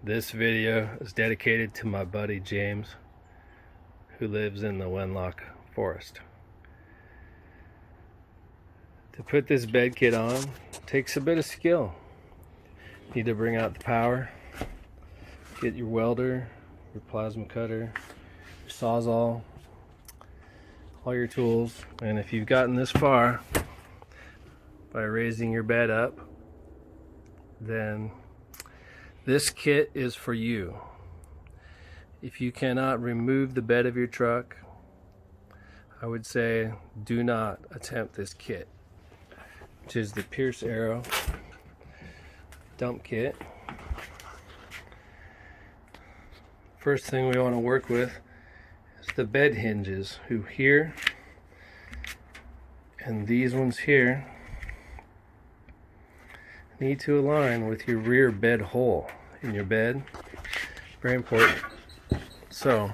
This video is dedicated to my buddy James, who lives in the Wenlock Forest. To put this bed kit on takes a bit of skill. You need to bring out the power, get your welder, your plasma cutter, your sawzall, all your tools, and if you've gotten this far by raising your bed up, then this kit is for you. If you cannot remove the bed of your truck, I would say do not attempt this kit, which is the Pierce Arrow dump kit. First thing we want to work with is the bed hinges, here and these ones here need to align with your rear bed hole in your bed. Very important. So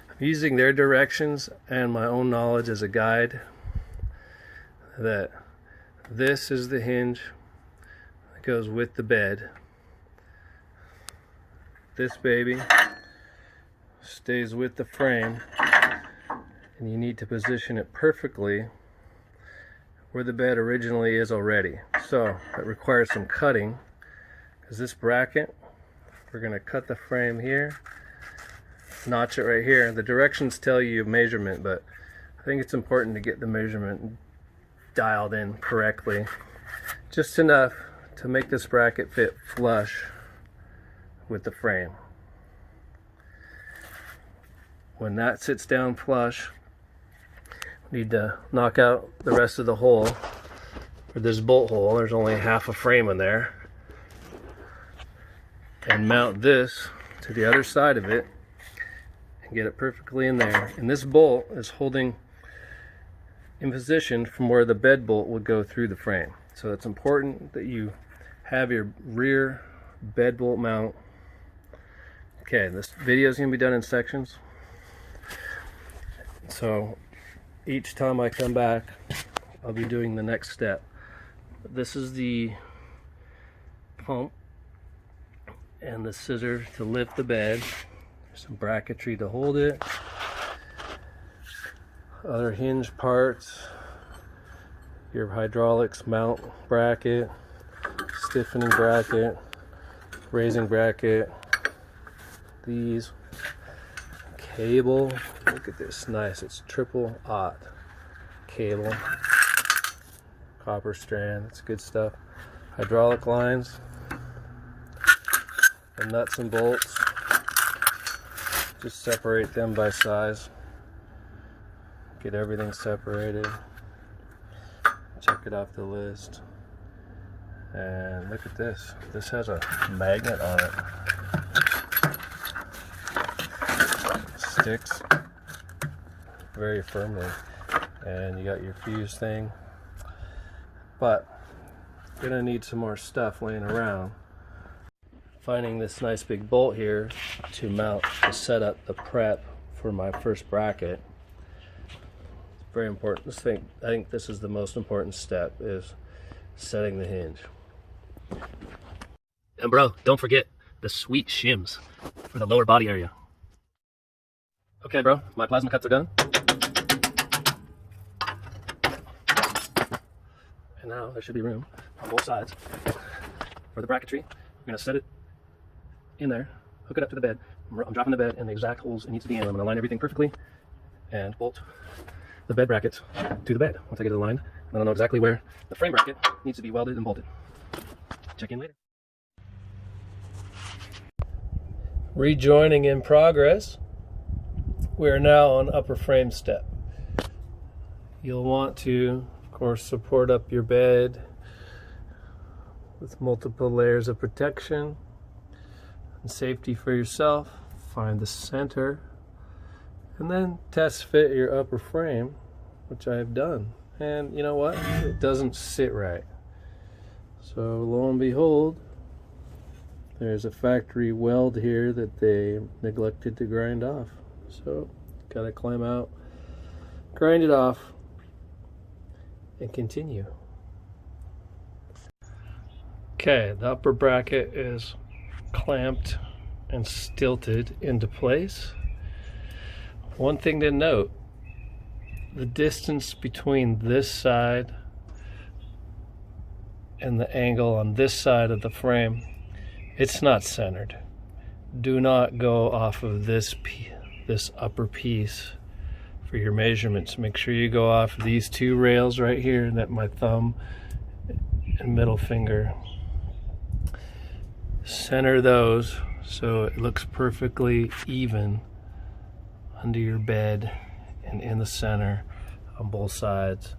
I'm using their directions and my own knowledge as a guide that this is the hinge that goes with the bed. This baby stays with the frame, and you need to position it perfectly where the bed originally is already. So it requires some cutting, because this bracket, we're going to cut the frame here, notch it right here. The directions tell you measurement, but I think it's important to get the measurement dialed in correctly, just enough to make this bracket fit flush with the frame. When that sits down flush, we need to knock out the rest of the hole, or this bolt hole. There's only half a frame in there, and mount this to the other side of it and get it perfectly in there. And this bolt is holding in position from where the bed bolt would go through the frame. So it's important that you have your rear bed bolt mount. Okay, this video is going to be done in sections, so each time I come back I'll be doing the next step. This is the pump and the scissor to lift the bed. There's some bracketry to hold it, other hinge parts, your hydraulics mount bracket, stiffening bracket, raising bracket, these, cable. Look at this, nice, it's triple aught cable, copper strand, it's good stuff. Hydraulic lines, and nuts and bolts, just separate them by size, get everything separated, check it off the list. And look at this, this has a magnet on it, sticks very firmly, and you got your fuse thing, but you're gonna need some more stuff laying around. Finding this nice big bolt here to mount to set up the prep for my first bracket. It's very important. I think this is the most important step, is setting the hinge. And bro, don't forget the sweet shims for the lower body area. Okay bro, my plasma cuts are done. And now there should be room on both sides for the bracketry. We're going to set it in there, hook it up to the bed. I'm dropping the bed in the exact holes it needs to be in. I'm going to line everything perfectly and bolt the bed brackets to the bed. Once I get it aligned, then I'll know exactly where the frame bracket needs to be welded and bolted. Check in later. Rejoining in progress. We are now on upper frame step. You'll want to, of course, support up your bed with multiple layers of protection and safety for yourself. Find the center and then test fit your upper frame, which I have done. And you know what? It doesn't sit right. So lo and behold, there's a factory weld here that they neglected to grind off. So gotta climb out, grind it off, and continue. Okay, the upper bracket is clamped and stilted into place. One thing to note, the distance between this side and the angle on this side of the frame, it's not centered. Do not go off of this upper piece for your measurements. Make sure you go off these two rails right here that my thumb and middle finger. Center those so it looks perfectly even under your bed and in the center on both sides,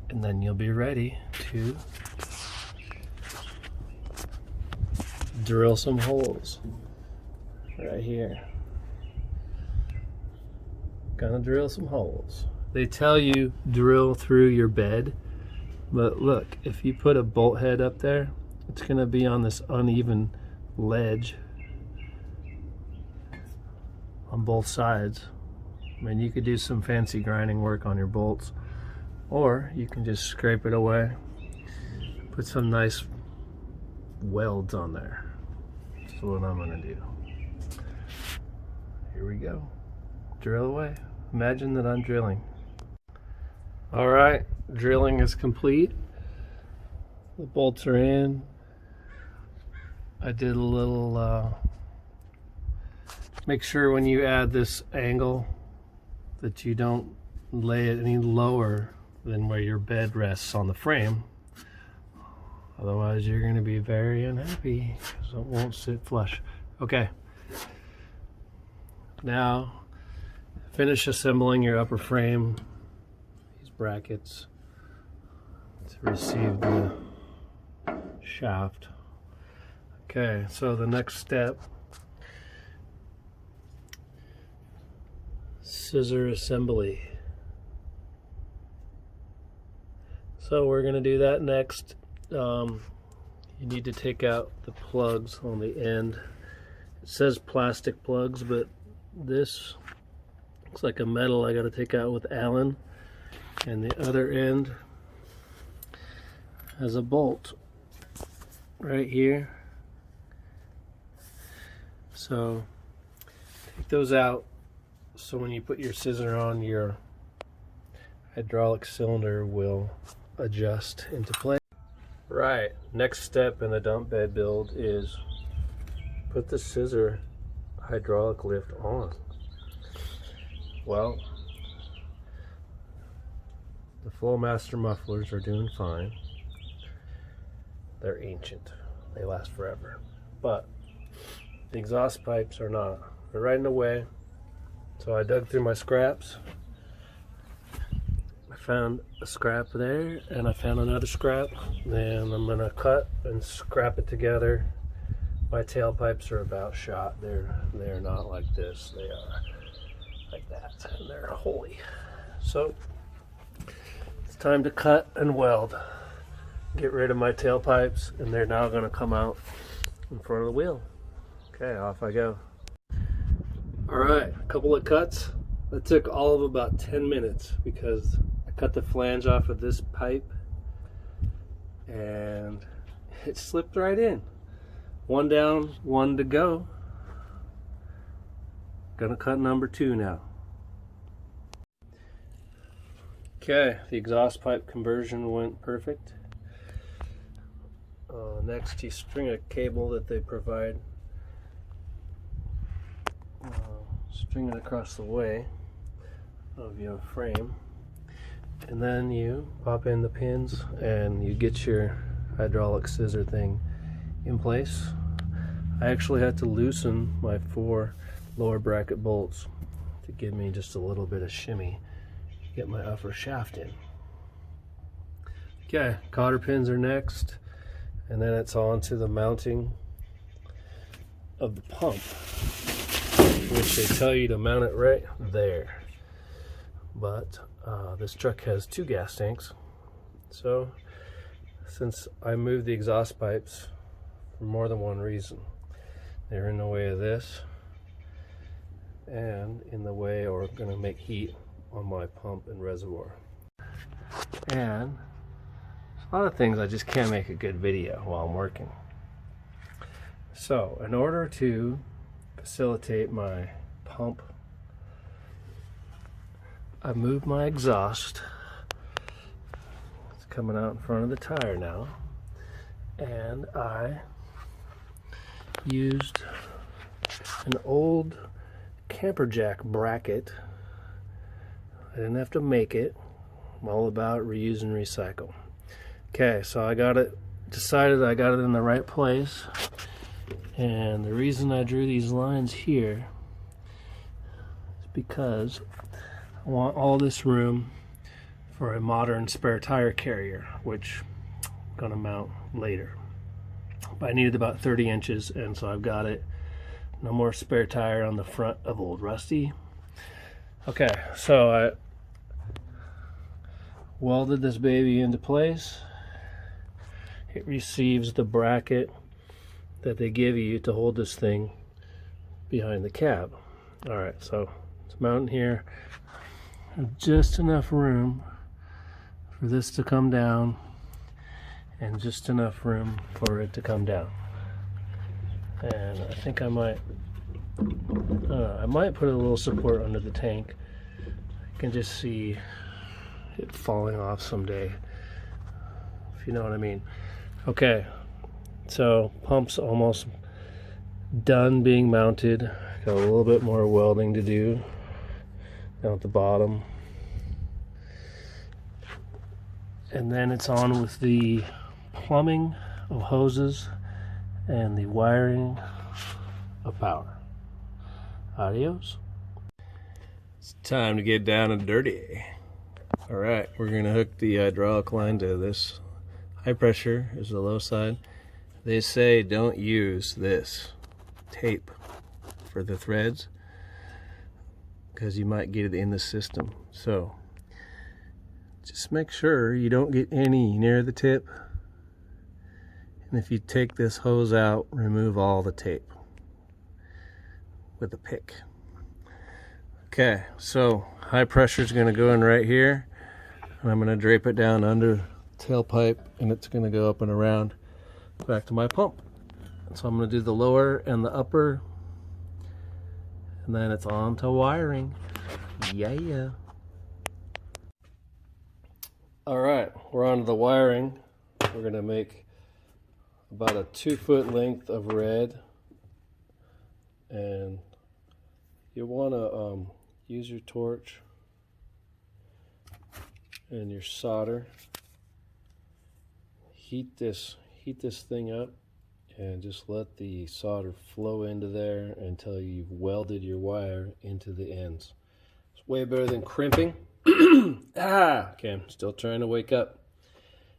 and then you'll be ready to drill some holes right here. Gonna drill some holes. They tell you drill through your bed, but look, if you put a bolt head up there, it's gonna be on this uneven ledge on both sides. I mean, you could do some fancy grinding work on your bolts, or you can just scrape it away, put some nice welds on there. That's what I'm gonna do. Here we go. Drill away. Imagine that I'm drilling. All right, drilling is complete. The bolts are in. I did a little, make sure when you add this angle that you don't lay it any lower than where your bed rests on the frame. Otherwise you're going to be very unhappy because it won't sit flush. Okay. Now finish assembling your upper frame, these brackets to receive the shaft. Okay, so the next step, scissor assembly. So we're going to do that next. You need to take out the plugs on the end. It says plastic plugs, but this looks like a metal I got to take out with Allen, and the other end has a bolt right here. So take those out so when you put your scissor on, your hydraulic cylinder will adjust into place. Right, next step in the dump bed build is put the scissor hydraulic lift on. Well, the Flowmaster mufflers are doing fine. They're ancient. They last forever. But the exhaust pipes are not. They're right in the way. So I dug through my scraps. I found a scrap there, and I found another scrap. Then I'm gonna cut and scrap it together. My tailpipes are about shot. They're not like this. They are like that, and they're holy. So it's time to cut and weld. Get rid of my tailpipes, and they're now gonna come out in front of the wheel. Okay, off I go. All right, a couple of cuts. That took all of about 10 minutes because I cut the flange off of this pipe and it slipped right in. One down, one to go. Gonna cut number 2 now. Okay, the exhaust pipe conversion went perfect. Next, you string a cable that they provide. String it across the way of your frame, and then you pop in the pins and you get your hydraulic scissor thing in place. I actually had to loosen my 4 lower bracket bolts to give me just a little bit of shimmy to get my upper shaft in. Okay, cotter pins are next, and then it's on to the mounting of the pump, which they tell you to mount it right there. But this truck has 2 gas tanks, so since I moved the exhaust pipes for more than one reason, they're in the way of this and in the way, or going to make heat on my pump and reservoir. And a lot of things I just can't make a good video while I'm working. So in order to facilitate my pump, I moved my exhaust. It's coming out in front of the tire now, and I used an old camper jack bracket. I didn't have to make it. I'm all about reuse and recycle. Okay, so I got it decided I got it in the right place, and the reason I drew these lines here is because I want all this room for a modern spare tire carrier, which I'm gonna mount later. But I needed about 30 inches, and so I've got it. No more spare tire on the front of Old Rusty. Okay, so I welded this baby into place. It receives the bracket that they give you to hold this thing behind the cab. All right, so it's mounted here. Just enough room for this to come down, and just enough room for it to come down. And I think I might put a little support under the tank. I can just see it falling off someday, if you know what I mean. Okay, so pump's almost done being mounted. Got a little bit more welding to do down at the bottom. And then it's on with the plumbing of hoses and the wiring of power. Adios. It's time to get down and dirty. All right, we're gonna hook the hydraulic line to this. High pressure is the low side. They say don't use this tape for the threads because you might get it in the system. So just make sure you don't get any near the tip. And if you take this hose out, remove all the tape with a pick. Okay, so high pressure is going to go in right here, and I'm going to drape it down under tailpipe, and it's going to go up and around back to my pump. So I'm going to do the lower and the upper, and then it's on to wiring. Yeah. All right, we're on to the wiring. We're going to make about a 2-foot length of red, and you want to use your torch and your solder. Heat this thing up, and just let the solder flow into there until you've welded your wire into the ends. It's way better than crimping. Okay, I'm still trying to wake up.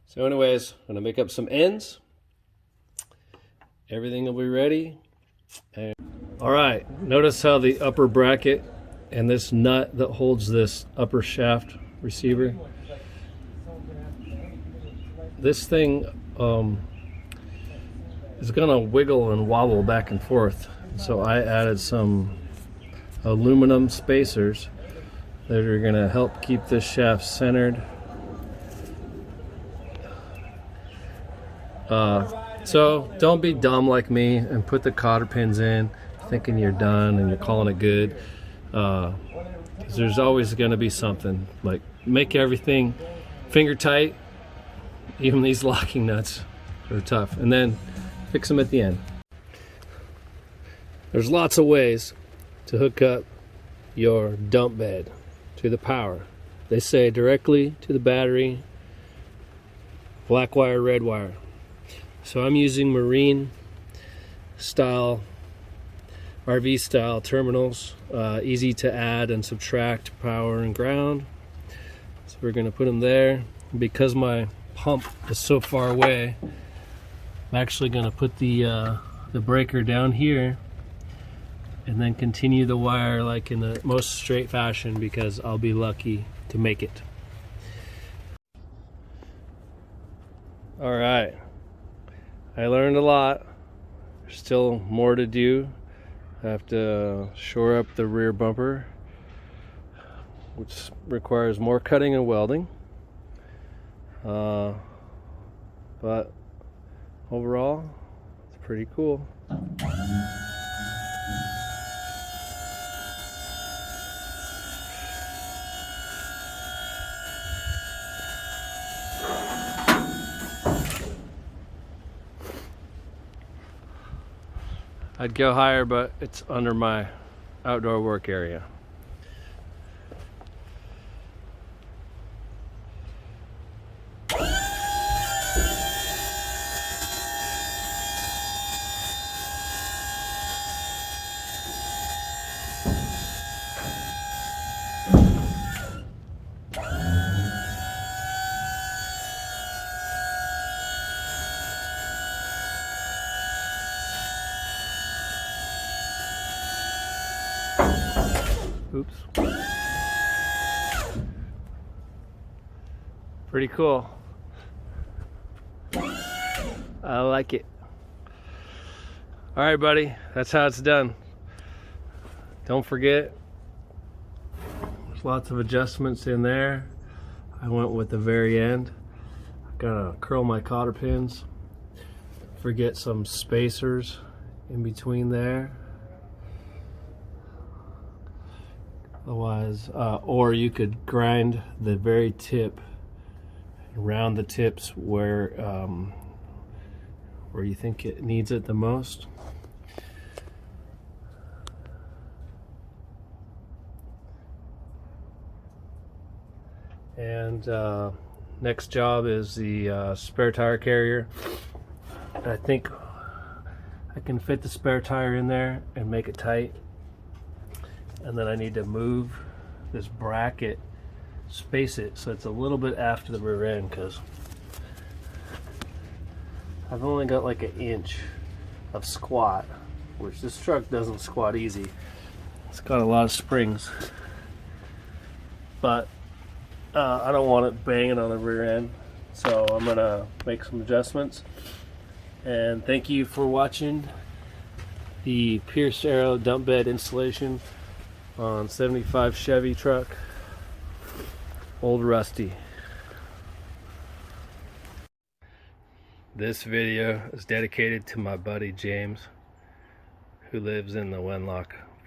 So anyways, I'm gonna make up some ends. Everything will be ready. And all right, notice how the upper bracket and this nut that holds this upper shaft receiver, this thing is gonna wiggle and wobble back and forth. So I added some aluminum spacers that are gonna help keep this shaft centered. So don't be dumb like me and put the cotter pins in thinking you're done and you're calling it good. 'Cause there's always gonna be something. Like, make everything finger tight. Even these locking nuts are tough. And then fix them at the end. There's lots of ways to hook up your dump bed to the power. They say directly to the battery, black wire, red wire. So I'm using marine style, RV style terminals, easy to add and subtract power and ground. So we're gonna put them there. Because my pump is so far away, I'm actually gonna put the breaker down here and then continue the wire like in the most straight fashion, because I'll be lucky to make it. All right, I learned a lot. There's still more to do. I have to shore up the rear bumper, which requires more cutting and welding. But overall, it's pretty cool. I'd go higher, but it's under my outdoor work area. Oops. Pretty cool. I like it. All right, buddy, that's how it's done. Don't forget, there's lots of adjustments in there. I went with the very end. I'm gonna curl my cotter pins. Forget some spacers in between there. Otherwise, or you could grind the very tip around the tips where you think it needs it the most. And next job is the spare tire carrier. I think I can fit the spare tire in there and make it tight. And then I need to move this bracket, space it so it's a little bit after the rear end, because I've only got like an inch of squat, which this truck doesn't squat easy. It's got a lot of springs, but I don't want it banging on the rear end, so I'm gonna make some adjustments. And thank you for watching the Pierce Arrow dump bed installation on 75 Chevy truck, Old Rusty. This video is dedicated to my buddy James, who lives in the Wenlock